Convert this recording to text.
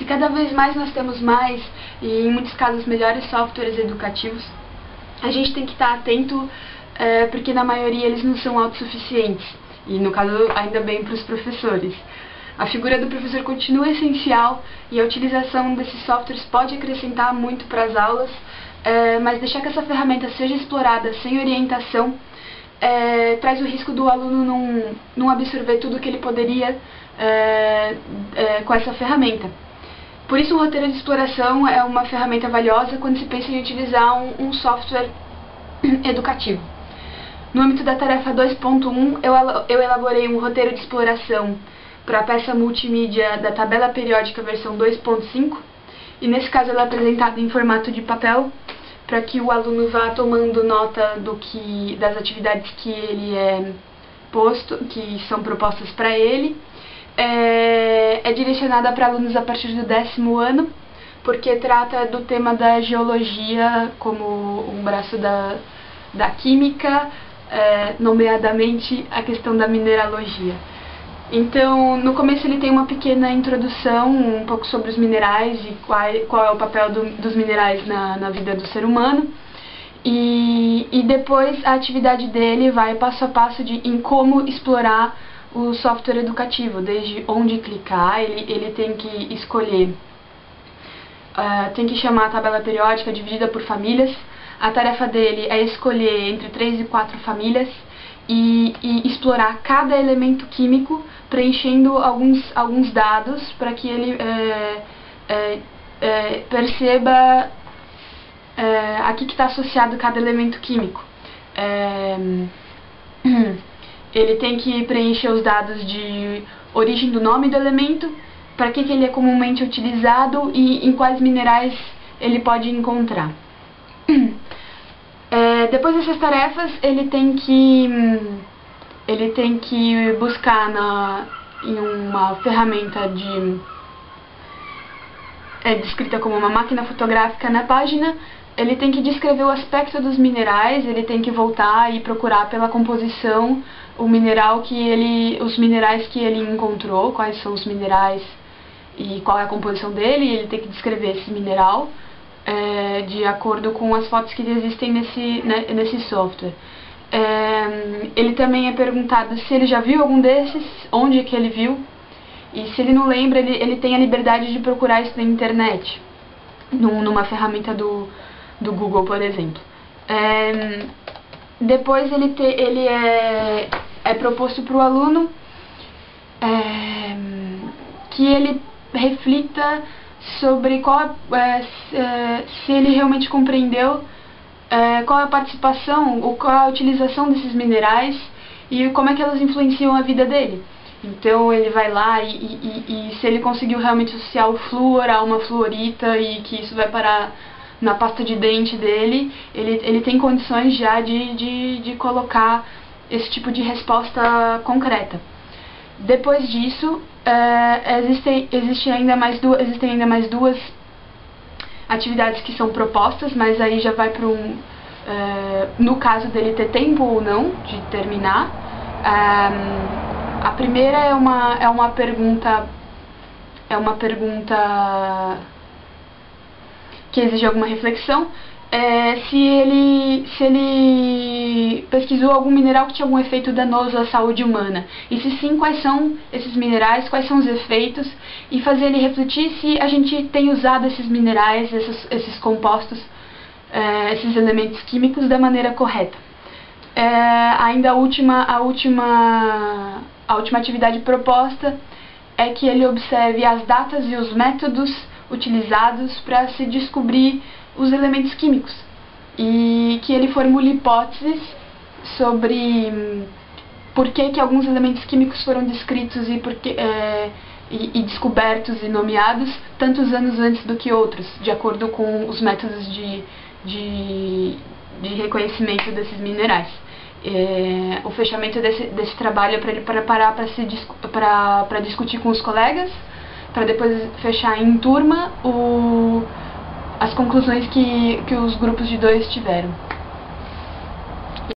Se cada vez mais nós temos mais, e em muitos casos melhores softwares educativos, a gente tem que estar atento, porque na maioria eles não são autossuficientes, e no caso ainda bem para os professores. A figura do professor continua essencial e a utilização desses softwares pode acrescentar muito para as aulas, mas deixar que essa ferramenta seja explorada sem orientação traz o risco do aluno não absorver tudo o que ele poderia com essa ferramenta. Por isso, o roteiro de exploração é uma ferramenta valiosa quando se pensa em utilizar um software educativo. No âmbito da tarefa 2.1, eu elaborei um roteiro de exploração para a peça multimídia da tabela periódica versão 2.5, e nesse caso ela é apresentada em formato de papel, para que o aluno vá tomando nota das atividades que ele que são propostas para ele. É direcionada para alunos a partir do 10º ano, porque trata do tema da geologia como um braço da química, nomeadamente a questão da mineralogia. Então, no começo ele tem uma pequena introdução, um pouco sobre os minerais e qual é o papel dos minerais na vida do ser humano. E depois a atividade dele vai passo a passo em como explorar o software educativo, desde onde clicar. Ele tem que escolher, tem que chamar a tabela periódica dividida por famílias. A tarefa dele é escolher entre 3 e 4 famílias e explorar cada elemento químico, preenchendo alguns dados para que ele perceba a que está associado cada elemento químico. Ele tem que preencher os dados de origem do nome do elemento, para que ele é comumente utilizado e em quais minerais ele pode encontrar. Depois dessas tarefas, ele tem que buscar em uma ferramenta descrita como uma máquina fotográfica na página. Ele tem que descrever o aspecto dos minerais, ele tem que voltar e procurar pela composição os minerais que ele encontrou, quais são os minerais e qual é a composição dele, e ele tem que descrever esse mineral de acordo com as fotos que existem nesse software. Ele também é perguntado se ele já viu algum desses, onde é que ele viu, e se ele não lembra, ele tem a liberdade de procurar isso na internet, numa ferramenta do Google, por exemplo. Depois ele é proposto para o aluno que ele reflita sobre se ele realmente compreendeu qual é a participação ou qual é a utilização desses minerais e como é que elas influenciam a vida dele. Então ele vai lá e se ele conseguiu realmente associar o flúor a uma fluorita e que isso vai parar na pasta de dente dele, ele tem condições já de colocar esse tipo de resposta concreta. Depois disso, existem ainda mais duas atividades que são propostas, mas aí já vai para no caso dele ter tempo ou não de terminar. A primeira é uma pergunta que exige alguma reflexão. Se ele pesquisou algum mineral que tinha algum efeito danoso à saúde humana, e se sim, quais são esses minerais, quais são os efeitos, e fazer ele refletir se a gente tem usado esses minerais, esses compostos, esses elementos químicos da maneira correta. Ainda a última atividade proposta é que ele observe as datas e os métodos utilizados para se descobrir os elementos químicos e que ele formule hipóteses sobre por que alguns elementos químicos foram descritos e descobertos e nomeados tantos anos antes do que outros, de acordo com os métodos de reconhecimento desses minerais. O fechamento desse trabalho é para ele preparar para discutir com os colegas, para depois fechar em turma as conclusões que os grupos de 2 tiveram.